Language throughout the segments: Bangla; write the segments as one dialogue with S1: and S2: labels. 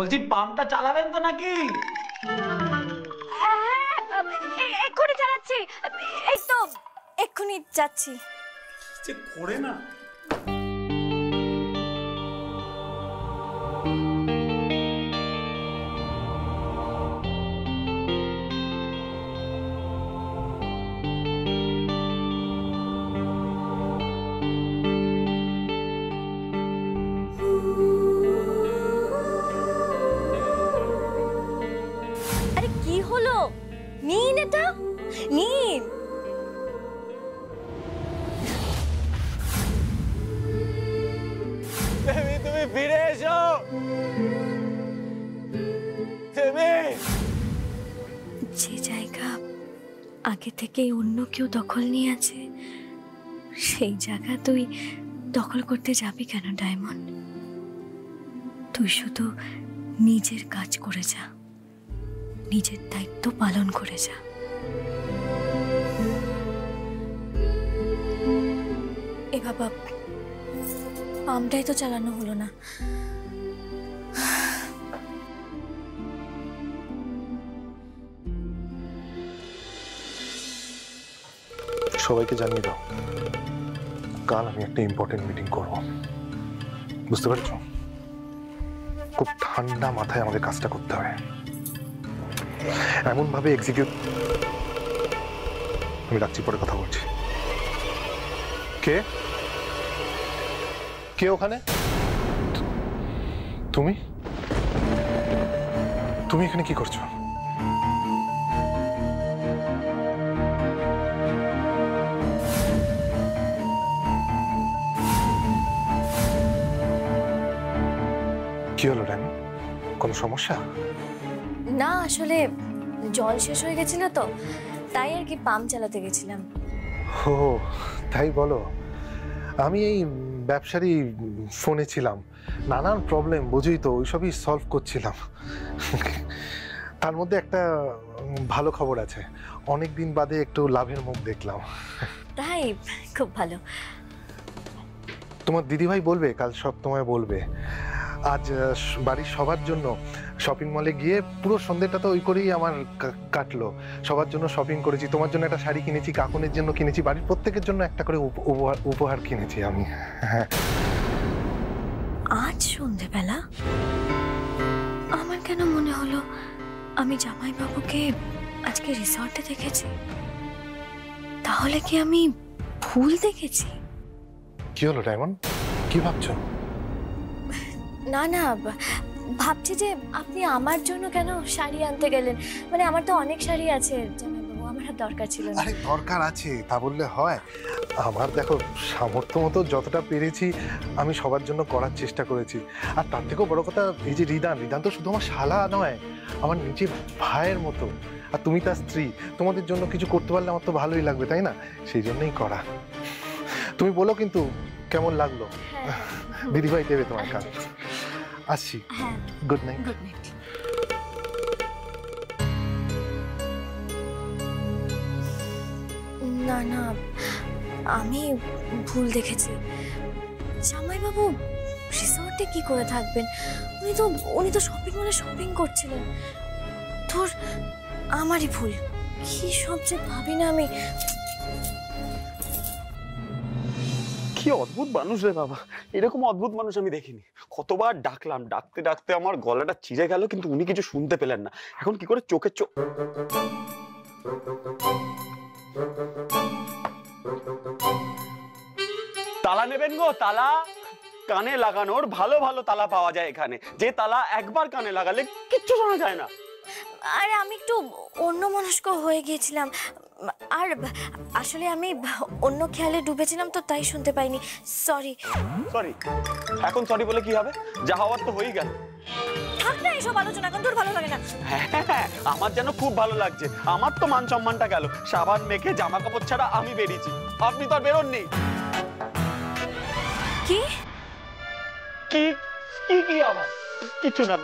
S1: বলছি পাম্পটা চালাবেন তো নাকি?
S2: এক্ষুনি চালাচ্ছি, এই তো এক্ষুনি যাচ্ছি।
S1: যে করে না
S2: আরে কি হলো? নিন এটা, নিন।
S3: তুমি ফিরে এসো।
S2: যে জায়গা আগে থেকেই অন্য কেউ দখল নিয়ে আছে, সেই জায়গা তুই দখল করতে যাবি কেন ডায়মন্ড? তুই শুধু নিজের কাজ করে যা, নিজের দায়িত্ব পালন করে যা। এ বাবা, পাম্পটাই তো চালানো হলো না।
S4: সবাইকে জানিয়ে দাও, কাল আমি একটা ইম্পর্টেন্ট মিটিং করব। বুঝতে পারছো? খুব ঠান্ডা মাথায় আমাদের কাজটা করতে হবে, এমন ভাবে এক্সিকিউট। আমি রাখছি, পরে কথা বলছি। কে কে ওখানে? তুমি তুমি এখানে কি করছো? কি হলো ডায়মন্ড, কোনো সমস্যা?
S2: না, আসলে জল শেষ হয়ে গেছিল তো, তাই আর কি পাম্প চালাতে গেছিলাম।
S4: ও তাই বলো। আমি এই ব্যবসারই ফোনে ছিলাম, নানান প্রবলেম বুঝি তো, ওইসবই সলভ করছিলাম। তার মধ্যে একটা ভালো খবর আছে, অনেক দিন বাদে একটু লাভের মুখ দেখলাম।
S2: তাই? খুব ভালো।
S4: তোমার দিদিভাই বলবে, কাল সব তোমায় বলবে। আজ বাড়ির সবার জন্য শপিং মলে গিয়ে পুরো সন্ধ্যেটা তো ওই করেই আমার কাটলো। সবার জন্য শপিং করেছি, তোমার জন্য একটা শাড়ি কিনেছি, কাকুনের জন্য কিনেছি, বাড়ির প্রত্যেকের জন্য একটা করে উপহার কিনেছি আমি। হ্যাঁ,
S2: আজ সন্ধেবেলা আমার কেন মনে হলো আমি জামাইবাবুকে আজকে রিসর্টে দেখেছি? তাহলে কি আমি ভুল দেখেছি?
S4: কি হলো ডায়মন্ড, কি ভাবছো?
S2: না না, ভাবছি যে আপনি আমার জন্য কেন শাড়ি আনতে গেলেন। মানে আমার তো অনেক শাড়ি আছে জামাইবাবু, আমার আর দরকার ছিল না।
S4: আরে দরকার আছে তা বললে হয়? আমার দেখো সামর্থ্য মতো যতটা পেরেছি আমি সবার জন্য করার চেষ্টা করেছি। আর তার থেকেও বড় কথা, এই যে রিদান তো শুধু আমার শালা নয়, আমার নিজের ভাইয়ের মতো। আর তুমি তার স্ত্রী, তোমাদের জন্য কিছু করতে পারলে আমার তো ভালোই লাগবে, তাই না? সেই জন্যই করা। তুমি বলো কিন্তু কেমন লাগলো? দিদিভাই দেবে তোমার কাজ। আসছি, গুড নাইট।
S2: Good night. না না, আমি ভুল দেখেছি। জামাইবাবু রিসর্টে কি করে থাকবেন? উনি তো শপিং মলে শপিং করছিলেন। তোর আমারই ভুল, কি সব যে ভাবি না আমি।
S3: কি অদ্ভুত মানুষ রে বাবা, এরকম অদ্ভুত মানুষ আমি দেখিনি। কতবার ডাকলাম, ডাকতে ডাকতে আমার গলাটা চিড়ে গেল, কিন্তু উনি কিছু শুনতে পেলেন না। এখন কি করে চোখে চোখ। তালা নেবেন গো? তালা কানে লাগানোর ভালো ভালো তালা পাওয়া যায় এখানে, যে তালা একবার কানে লাগালে কিচ্ছু শোনা যায় না।
S2: আরে আমি একটু অন্যমনস্ক হয়ে গিয়েছিলাম, আর আসলে আমি অন্য খেয়ালে ডুবেছিলাম তো, তাই শুনতে পাইনি। সরি।
S3: সরি? এখন সরি বলে কি হবে? যা হওয়ার তো হয়েই গেল।
S2: থাক না এসব আলোচনা, এখন তোর ভালো লাগে না।
S3: হ্যাঁ, আমার যেন খুব ভালো লাগছে। আমার তো মান সম্মানটা গেল। সাবান মেখে জামা কাপড় ছাড়া আমি বেরিয়েছি, আপনি তো আর বেরোননি।
S2: কি
S3: কি কি কি আবার কিছু না।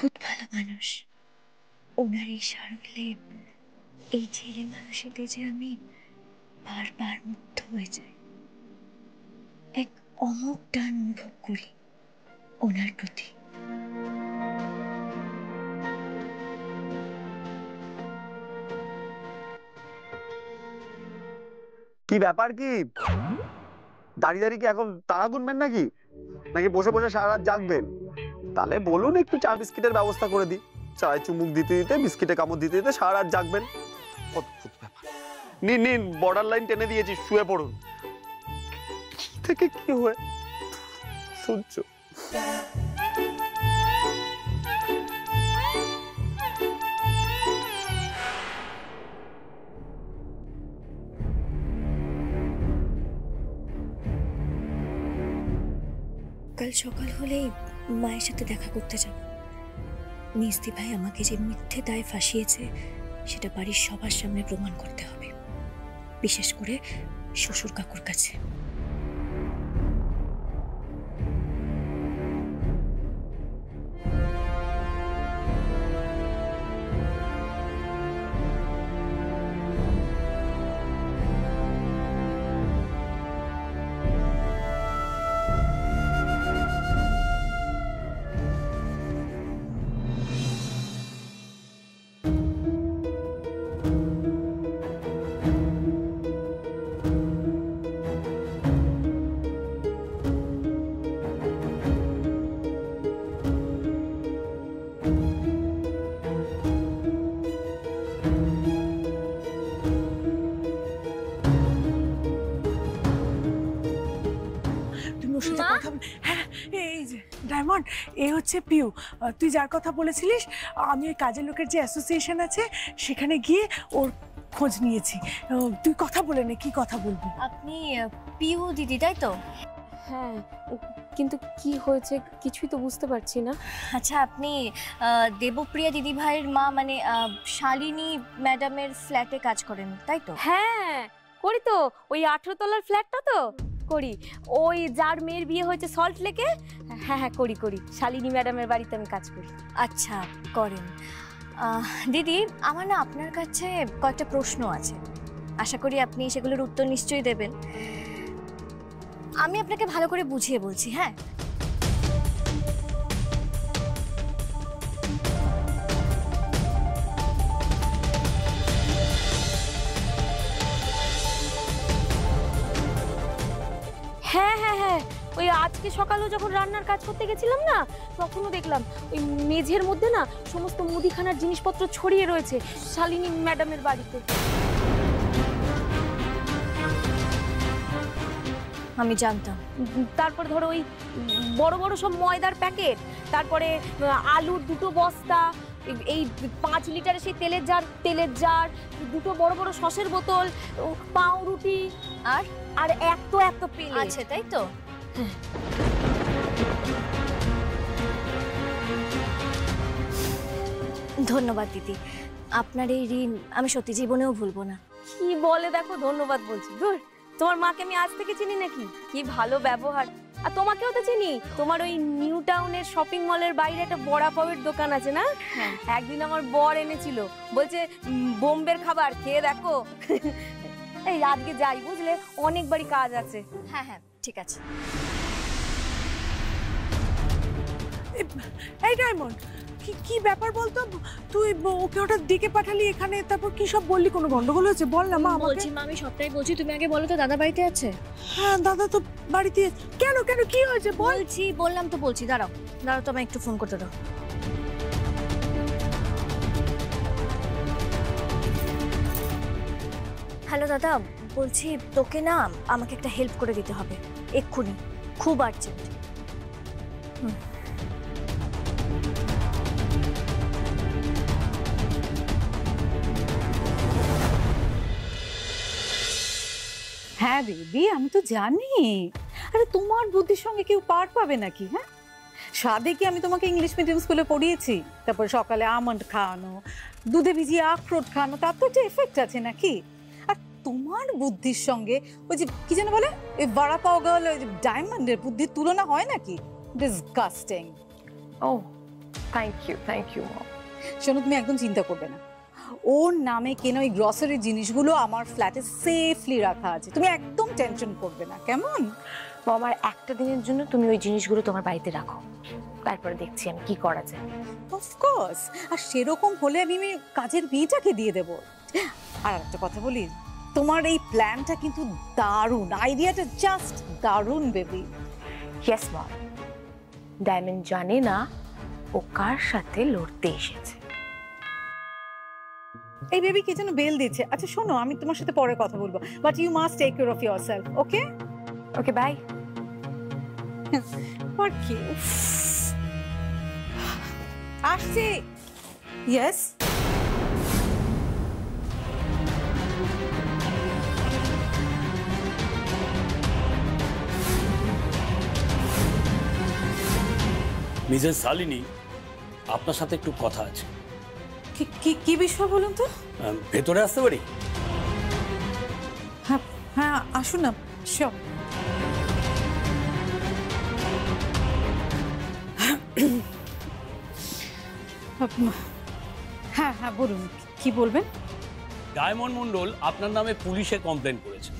S2: অদ্ভুত ভালো মানুষ। ওনার এই সারলে এই ছেলে মানুষেতে যে আমি বারবার মুগ্ধ হয়ে যাই। এক অমোঘ টান অনুভব করি ওনার প্রতি।
S3: কি ব্যাপার, কি দাঁড়িয়ে দাঁড়িয়ে কি এখন তারা গুনবেন নাকি, নাকি বসে বসে সারা রাত জাগবেন? তাহলে বলুন একটু চা বিস্কিটের ব্যবস্থা করে দিই। চায় চুমুক দিতে দিতে, বিস্কিটে কামড় দিতে দিতে সারা রাত জাগবেন। অদ্ভুত ব্যাপার। নিন নিন, বর্ডার লাইন টেনে দিয়েছি, শুয়ে পড়ুন। কি থেকে কি হয়ে সহ্য।
S2: কাল সকাল হলেই মায়ের সাথে দেখা করতে যাব। মিস্তি ভাই আমাকে যে মিথ্যে দায়ে ফাঁসিয়েছে সেটা বাড়ির সবার সামনে প্রমাণ করতে হবে, বিশেষ করে শ্বশুর কাকুর কাছে।
S5: এই যে ডায়মন্ড, এ হচ্ছে পিউ। তুই যার কথা বলেছিলিস, আমি ওই কাজের লোকের যে অ্যাসোসিয়েশন আছে সেখানে গিয়ে ওর খোঁজ নিয়েছি। তুই কথা বলে নে, কি কথা বলবি?
S2: আপনি পিউ দিদি তাই তো?
S6: হ্যাঁ, কিন্তু কি হয়েছে কিছুই তো বুঝতে পারছি না।
S2: আচ্ছা, আপনি দেবপ্রিয়া দিদি ভাইয়ের মা, মানে শালিনী ম্যাডামের ফ্ল্যাটে কাজ করেন তাই তো?
S6: হ্যাঁ করি তো, ওই 18 তলার ফ্ল্যাটটা তো করি। ওই যার মেয়ের বিয়ে হয়েছে সল্ট লেকে, হ্যাঁ হ্যাঁ করি করি, শালিনী ম্যাডামের বাড়িতে আমি কাজ করি।
S2: আচ্ছা, করেন। দিদি, আমার না আপনার কাছে কয়েকটা প্রশ্ন আছে, আশা করি আপনি সেগুলোর উত্তর নিশ্চয়ই দেবেন। আমি আপনাকে ভালো করে বুঝিয়ে বলছি, হ্যাঁ?
S6: হ্যাঁ হ্যাঁ হ্যাঁ, ওই আজকে সকালেও যখন রান্নার কাজ করতে গেছিলাম না, তখনও দেখলাম ওই মেঝের মধ্যে না সমস্ত মুদিখানার জিনিসপত্র ছড়িয়ে রয়েছে শালিনী ম্যাডামের বাড়িতে।
S2: আমি জানতাম।
S6: তারপর ধরো ওই বড় বড় সব ময়দার প্যাকেট, তারপরে আলুর 2টো বস্তা, এই 5 লিটারের সেই তেলের জার, 2টো বড় বড় সসের বোতল, পাউরুটি, আর এত প্লেট
S2: আছে তাই তো? ধন্যবাদ দিদি, আপনার এই ঋণ আমি সত্যি জীবনেও ভুলবো না।
S6: কি বলে দেখো, ধন্যবাদ বলছি। ধুর, তোমার মাকে আমি আজ থেকে চিনি নাকি? কি ভালো ব্যবহার। আর তোমাকেও তো চিনি, তোমার ওই নিউ টাউনের শপিং মলের বাইরে একটা বড়া পাউয়ের দোকান আছে না? একদিন আমার বর এনেছিল, বলছে বোম্বের খাবার খেয়ে দেখো। এই আজকে যাই, বুঝলে, অনেক বাড়ি কাজ আছে।
S2: হ্যাঁ হ্যাঁ, ঠিক আছে।
S5: এই ডায়মন্ড, কি ব্যাপার বলতো? তুই ওকে হঠাৎ ডেকে পাঠালি এখানে, তারপর কি সব বললি? কোনো গন্ডগোল হয়েছে? বল না মা।
S2: বলছি মা, আমি সবটাই বলছি, তুমি আগে বলো তো দাদা বাড়িতে আছে?
S5: হ্যাঁ, দাদা তো বাড়িতে। কেন কেন, কি হয়েছে বল।
S2: বললাম তো, বলছি। দাঁড়াও তো, আমি একটু ফোন করতে দাও। হ্যালো দাদা, বলছি তোকে না আমাকে একটা হেল্প করে দিতে হবে এক্ষুনি, খুব আর্জেন্ট।
S7: হ্যাঁ বেবি, আমি তো জানি। আরে তোমার বুদ্ধির সঙ্গে কেউ পার পাবে নাকি? হ্যাঁ, সাদে কি আমি তোমাকে ইংলিশ মিডিয়াম স্কুলে পড়িয়েছি? তারপর সকালে আমন্ড খাওয়ানো, দুধে ভিজিয়ে আখরোট খাওয়ানো, তার তো একটা এফেক্ট আছে নাকি? আর তোমার বুদ্ধির সঙ্গে ওই যে কি যেন বলে, ওই বড়া পাও গার্ল, ওই যে ডায়মন্ডের বুদ্ধির তুলনা হয় নাকি? Disgusting.
S5: Oh
S6: thank you mom.
S7: শোনো, তুমি একদম চিন্তা করবে না, ওর নামে কেন ওই গ্রসারি জিনিসগুলো আমার ফ্ল্যাটে সেফলি রাখা আছে, তুমি একদম টেনশন করবে না, কেমন?
S6: আমার একটা দিনের জন্য তুমি ওই জিনিসগুলো তোমার বাড়িতে রাখো, তারপরে দেখছি আমি কি করা যায়।
S7: অফকোর্স, আর সেরকম হলে আমি কাজের বিয়েটাকে দিয়ে দেব। আর একটা কথা বলি, তোমার এই প্ল্যানটা কিন্তু দারুণ, আইডিয়াটা জাস্ট দারুণ বেবি।
S6: Yes mom. ডায়মন্ড জানে না ও কার সাথে লড়তে এসেছে।
S7: এই বেবি কে যেন বেল দিচ্ছে। আচ্ছা শোনো, আমি তোমার সাথে পরে কথা বলবো, but you must take care of yourself, okay?
S6: Okay, bye.
S7: আর কি আসছে? ইয়েস।
S1: মিসেস শালিনী, আপনার সাথে একটু কথা আছে।
S7: কি বিষয় বলুন তো?
S1: ভেতরে আসতে পারি?
S7: হ্যাঁ হ্যাঁ, আসুন না। শিওর। হ্যাঁ হ্যাঁ, বলুন, কি বলবেন?
S1: ডায়মন্ড মন্ডল আপনার নামে পুলিশে কমপ্লেন করেছে।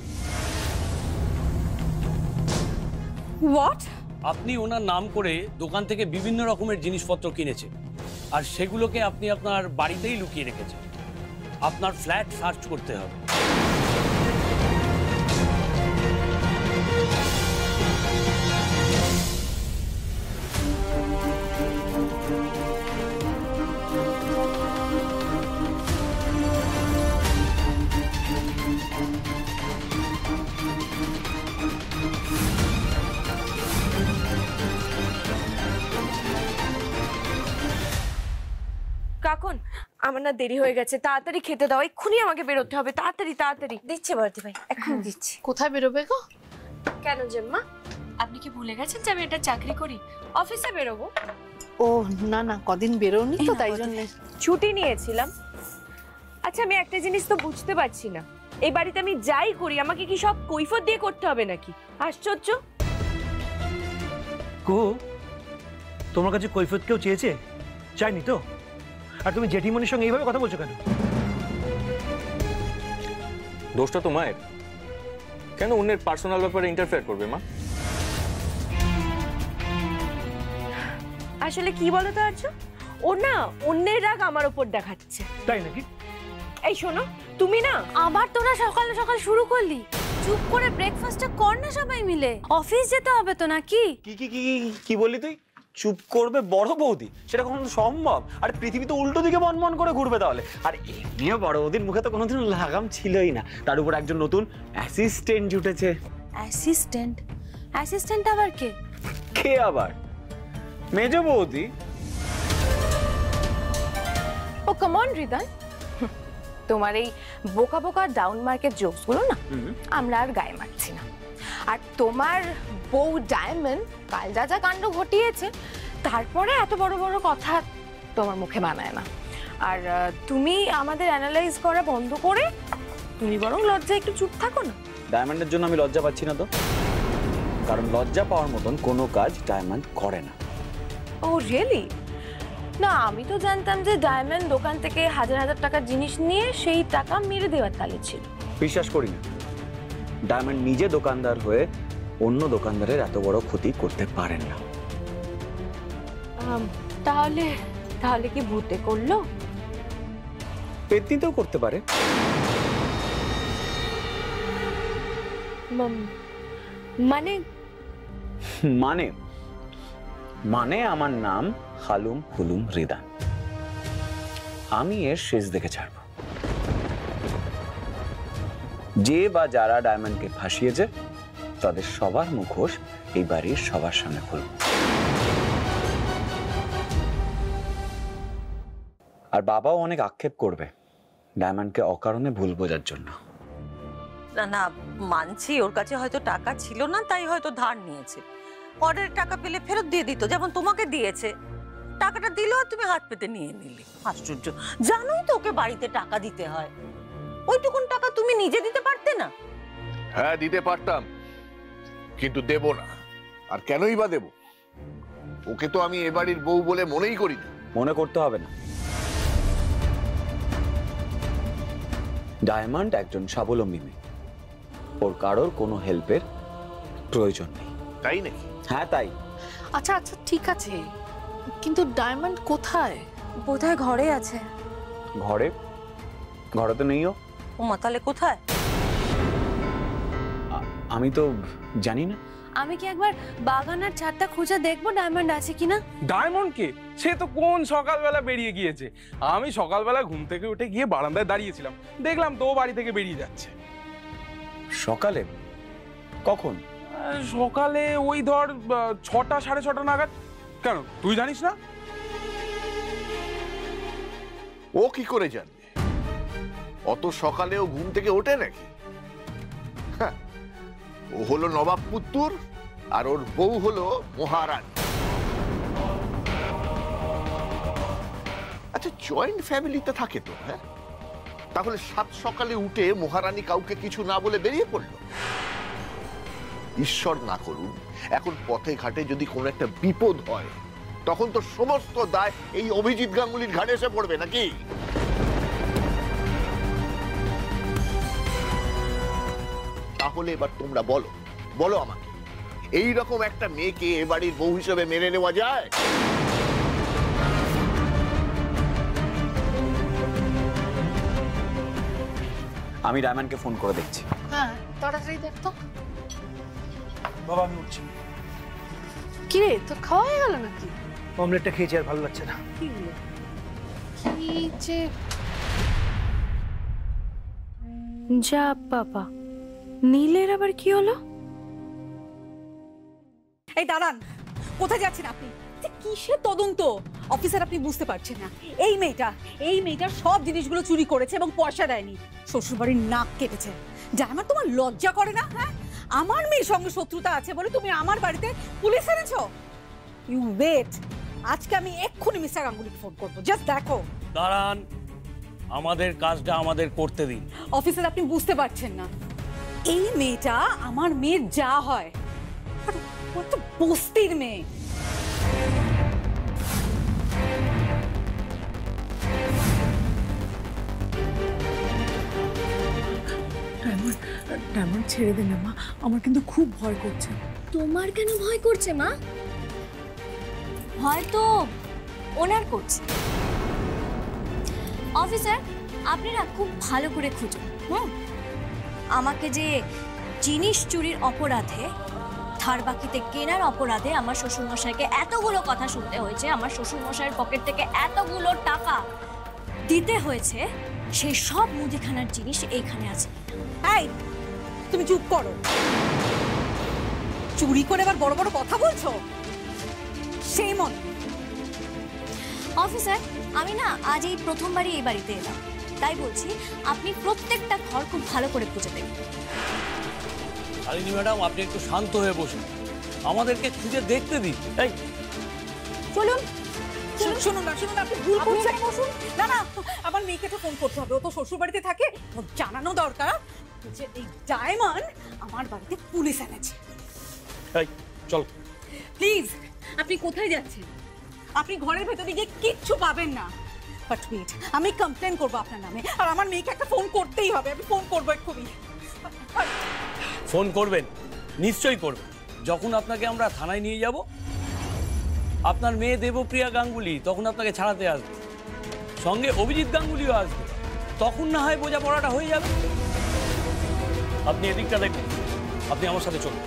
S7: হোয়াট?
S1: আপনি ওনার নাম করে দোকান থেকে বিভিন্ন রকমের জিনিসপত্র কিনেছেন, আর সেগুলোকে আপনি আপনার বাড়িতেই লুকিয়ে রেখেছেন। আপনার ফ্ল্যাট সার্চ করতে হবে।
S6: কাকুন, আমার না দেরি হয়ে গেছে, তাড়াতাড়ি খেতে দাও, এক্ষুনি আমাকে বেরোতে হবে, তাড়াতাড়ি তাড়াতাড়ি।
S2: দিচ্ছি ভারতী ভাই, এখন দিচ্ছি।
S8: কোথায় বেরোবে গো?
S6: কেন জেম্মা?
S2: আপনি কি ভুলে গেছেন যে আমি এটা চাকরি করি?
S6: অফিসে বেরোবো।
S8: ও না না, কদিন বেরোনি তো, তাই জন্য
S6: ছুটি নিয়েছিলাম। আচ্ছা, আমি একটা জিনিস তো বুঝতে পারছি না, এই বাড়িতে আমি যাই করি আমাকে কি সব কৈফিয়ত দিয়ে করতে হবে নাকি? আশ্চর্য।
S9: কো, তোমার কাছে কৈফিয়ত কেউ চেয়েছে? চাইনি তো। আর তুমি জেঠিমনির সঙ্গে এইভাবে কথা বলছো কেন?
S3: দোষটা তো মায়ের। কেন অন্যের পার্সোনাল ব্যাপারে ইন্টারফেয়ার করবে মা?
S6: আসলে কি বলো তো আর্য, ও না অন্যের রাগ আমার উপর দেখাচ্ছে।
S9: তাই নাকি?
S6: এই শোনো, তুমি না
S2: আবার তোরা সকাল সকাল শুরু করলি? চুপ করে ব্রেকফাস্টটা কর না সবাই মিলে, অফিস যেতে হবে তো নাকি?
S3: কি কি কি কি বললি তুই? চুপ করবে বড় বৌদি? সেটা কখনো সম্ভব? আর পৃথিবী তো উল্টো দিকে বনবন করে ঘুরবে তাহলে। আর এমনিও বড় বৌদির মুখে তো কোনোদিন লাগাম ছিলই না, তার উপর একজন নতুন অ্যাসিস্ট্যান্ট জুটেছে।
S2: অ্যাসিস্ট্যান্ট? অ্যাসিস্ট্যান্ট আবার কে?
S3: কে আবার? মেজ বৌদি।
S6: ও কাম অন হৃদয়, তোমার এই বোকা বোকা ডাউন মার্কেট জোকস গুলো না আমরা আর গায়ে মারছি না। আর তোমার বউ ডায়মন্ড কাল যা যা কাণ্ড ঘটিয়েছে, তারপরে এত বড় বড় কথা তোমার মুখে মানায় না। আর তুমি আমাদের অ্যানালাইজ করা বন্ধ করে তুমি বরং লজ্জায় একটু চুপ থাকো না।
S3: ডায়মন্ডের জন্য আমি লজ্জা পাচ্ছি না তো, কারণ লজ্জা পাওয়ার মতন কোনো কাজ ডায়মন্ড করে না।
S6: ও রিয়েলি? না, আমি তো জানতাম যে ডায়মন্ড দোকান থেকে হাজার হাজার টাকার জিনিস নিয়ে সেই টাকা মেরে দেওয়ার তালে ছিল।
S3: বিশ্বাস করি না, ডায়মন্ড নিজে দোকানদার হয়ে অন্য দোকানদারের এত বড় ক্ষতি করতে পারেন না।
S6: তাহলে তাহলে কি ভূতে করলো?
S3: পেতনিতেও করতে পারে।
S6: মানে
S3: মানে মানে আমার নাম হালুম হুলুম হৃদয়। আমি এর শেষ দেখে ছাড়ব। যে বা যারা ডায়মন্ডকে ফাঁসিয়েছে তাদের সবার মুখোশ এই বাড়ির সবার সামনে খুলব। আর বাবাও অনেক আক্ষেপ করবে ডায়মন্ডকে অকারণে ভুল বোঝার জন্য।
S10: না না, মানছি ওর কাছে হয়তো টাকা ছিল না, তাই হয়তো ধার নিয়েছে। পরের টাকা পেলে ফেরত দিয়ে দিত, যেমন তোমাকে দিয়েছে। টাকাটা দিল আর তুমি হাত পেতে নিয়ে নিলে। আশ্চর্য, জানোই তো ওকে বাড়িতে টাকা দিতে হয়। ওইটুকুন টাকা তুমি নিজে দিতে পারতে না?
S11: হ্যাঁ, দিতে পারতাম, কিন্তু দেব না। আর কেনই বা দেব? ওকে তো আমি এ বাড়ির বউ বলে মনেই করি না।
S12: মনে করতে হবে না। ডায়মন্ড একজন স্বাবলম্বী মেয়ে, ওর কারোর কোনো হেল্পের প্রয়োজন নেই।
S11: তাই নাকি?
S12: হ্যাঁ তাই।
S8: আচ্ছা আচ্ছা ঠিক আছে, কিন্তু ডায়মন্ড কোথায়?
S6: বোধহয় ঘরে আছে।
S12: ঘরে? ঘরে তো নেইও।
S10: ওমা, তাহলে কোথায়?
S12: আমি তো জানি না।
S6: আমি কি একবার বাগানের ছাদটা খুঁজে দেখবো ডায়মন্ড আছে কিনা?
S13: ডায়মন্ড কে? সে তো কোন সকালবেলা বেরিয়ে গিয়েছে। আমি সকালবেলা ঘুম থেকে উঠে গিয়ে বারান্দায় দাঁড়িয়েছিলাম, দেখলাম তো ও বাড়ি থেকে বেরিয়ে যাচ্ছে।
S12: সকালে? কখন?
S13: সকালে ওই ধর 6টা 6:30 নাগাদ। কেন, তুই জানিস না?
S11: ও কি করে জানবে? অত সকালে ও ঘুম থেকে ওঠে নাকি? হ্যাঁ, ও হলো নবাব পুত্তুর আর ওর বউ হলো মহারানী। আচ্ছা, জয়েন্ট ফ্যামিলিতে থাকে তো, হ্যাঁ? তাহলে সাত সকালে উঠে মহারানী কাউকে কিছু না বলে বেরিয়ে পড়লো। ঈশ্বর না করুন, এখন পথে ঘাটে যদি কোনো একটা বিপদ হয়, তখন তো সমস্ত দায় এই অভিজিৎ গাঙ্গুলির ঘাড়ে এসে পড়বে নাকি? তাহলে এবার তোমরা বলো, বলো আমাকে, এই রকম একটা মেয়েকে এ বাড়ির বউ হিসেবে মেনে নেওয়া যায়?
S12: আমি ডায়মন্ডকে ফোন করে দেখছি।
S8: হ্যাঁ, তাড়াতাড়ি দেখ তো।
S9: বাবা আমি উঠছি।
S8: কি রে, তোর খাওয়া হয়ে গেল নাকি?
S9: অমলেটটা খেয়েছি, আর ভালো লাগছে না।
S8: কি হলো? কি যে
S2: যা বাবা, নীলের আবার কি হলো?
S7: এই দাঁড়ান, কোথায় যাচ্ছেন আপনি? কিসের তদন্ত? অফিসার, আপনি বুঝতে পারছেন না, এই মেয়েটা সব জিনিসগুলো চুরি করেছে এবং পয়সা দেয়নি, শ্বশুরবাড়ির নাক কেটেছে। ডায়মন্ড, তোমার লজ্জা করে না? হ্যাঁ, আমার মেয়ের সঙ্গে শত্রুতা আছে বলে তুমি আমার বাড়িতে পুলিশ এনেছো? ইউ ওয়েট, আজকে আমি এক্ষুনি মিস্টার গাঙ্গুলিকে ফোন করবো। জাস্ট দেখো।
S1: দাঁড়ান, আমাদের কাজটা আমাদের করতে দিন।
S7: অফিসার, আপনি বুঝতে পারছেন না, এই মেয়েটা আমার মেয়ের যা হয়, আর ও তো বস্তির মেয়ে।
S5: ডায়মন্ড ছেড়ে দে না মা, আমার কিন্তু খুব ভয় করছে।
S2: তোমার কেন ভয় করছে মা? ভয় তো ওনার করছে। অফিসার, আপনি না খুব ভালো করে খুঁজুন। আমাকে যে জিনিস চুরির অপরাধে, ধার বাকিতে কেনার অপরাধে আমার শ্বশুরমশাইকে এতগুলো কথা শুনতে হয়েছে, আমার শ্বশুরমশাইয়ের পকেট থেকে এতগুলো টাকা দিতে হয়েছে, সেই সব মুদিখানার জিনিস এইখানে আছে।
S7: এই, তুমি চুপ করো। চুরি করে আবার বড় বড় কথা বলছো? সেই মন।
S2: অফিসার, আমি না আজ এই প্রথমবারই এই বাড়িতে এলাম, তাই বলছি আপনি প্রত্যেকটা ঘর খুব ভালো করে খুঁজে দেখুন।
S1: শালিনী ম্যাডাম, আপনি একটু শান্ত হয়ে বসুন, আমাদেরকে খুঁজে দেখতে দিন। এই
S2: চলুন।
S7: শুনুন না, আপনি ভুল করছেন। বসুন। না না, আমার মেয়েকে তো ফোন করতে হবে, ও তো শ্বশুর বাড়িতে থাকে, ওর জানানো দরকার যে এই ডায়মন্ড আমার বাড়িতে পুলিশ এনেছে।
S1: এই চল।
S7: প্লিজ, আপনি কোথায় যাচ্ছেন? আপনি ঘরের ভেতরে গিয়ে কিচ্ছু পাবেন না। বাট ওয়েট, আমি কমপ্লেন করবো আপনার নামে, আর আমার মেয়েকে একটা ফোন করতেই হবে। আমি ফোন করবো এক্ষুনি।
S1: ফোন করবেন? নিশ্চয়ই করবেন। যখন আপনাকে আমরা থানায় নিয়ে যাব, আপনার মেয়ে দেবপ্রিয়া গাঙ্গুলি তখন আপনাকে ছাড়াতে আসবে, সঙ্গে অভিজিৎ গাঙ্গুলিও আসবে, তখন না হয় বোঝাপড়াটা হয়ে যাবে। আপনি এদিকটা দেখুন, আপনি আমার সাথে চলুন।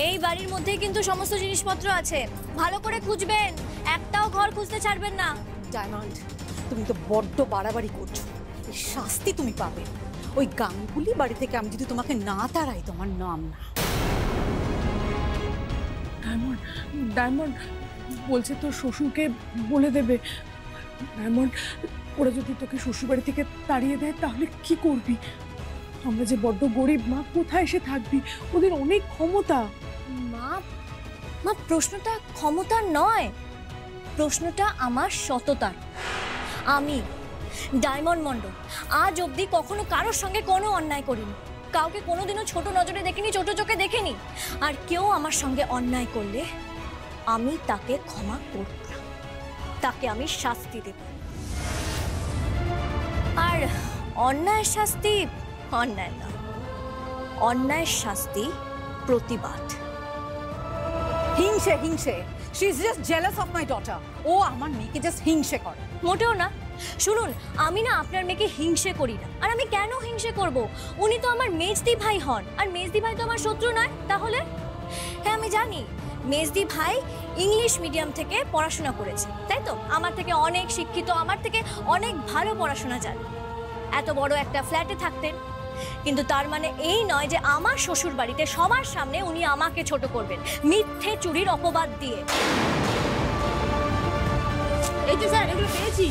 S2: এই বাড়ির মধ্যেই কিন্তু সমস্ত জিনিসপত্র আছে, ভালো করে খুঁজবেন, একটাও ঘর খুঁজতে ছাড়বেন না।
S7: ডায়মন্ড, তুমি তো বড্ড বাড়াবাড়ি করছো, এই শাস্তি তুমি পাবে। ওই গাঙ্গুলি বাড়ি থেকে আমি যদি তোমাকে না তাড়াই, তোমার নাম না।
S5: ডায়মন্ড বলছে তোর শ্বশুরকে বলে দেবে। ডায়মন্ড, ওরা যদি তোকে শ্বশুর বাড়ি থেকে তাড়িয়ে দেয় তাহলে কি করবি? আমরা যে বড্ড গরিব মা, কোথায় এসে থাকবি? ওদের অনেক ক্ষমতা।
S2: মা, মা প্রশ্নটা ক্ষমতার নয়, প্রশ্নটা আমার সততার। আমি ডায়মন্ড মণ্ডল আজ অবধি কখনো কারোর সঙ্গে কোনো অন্যায় করিনি, কাউকে কোনোদিনও ছোট নজরে দেখিনি, ছোট চোখে দেখিনি। আর কেউ আমার সঙ্গে অন্যায় করলে আমি তাকে ক্ষমা করব না, তাকে আমি শাস্তি দেব। আর অন্যায়ের শাস্তি অন্যায় নয়, অন্যায়ের শাস্তি প্রতিবাদ।
S7: হিংসে হিংসে, she is just jealous of my daughter. ও আমার মেয়েকে জাস্ট হিংসে করে।
S2: মোটেও না। শুনুন, আমি না আপনার মেয়েকে হিংসে করি না। আর আমি কেন হিংসে করব? উনি তো আমার মেজদি ভাই হন, আর মেজদি ভাই তো আমার শত্রু নয়। তাহলে হ্যাঁ, আমি জানি মেজদি ভাই ইংলিশ মিডিয়াম থেকে পড়াশোনা করেছে, তাই তো? আমার থেকে অনেক শিক্ষিত, আমার থেকে অনেক ভালো পড়াশোনা জানে। এত বড় একটা ফ্ল্যাটে থাকতেন, কিন্তু তার মানে এই নয় যে আমার শ্বশুর বাড়িতে সবার সামনে উনি আমাকে ছোট করবেন মিথ্যে চুরির অপবাদ দিয়ে।
S6: এই যে স্যার, এগুলো পেয়েছি।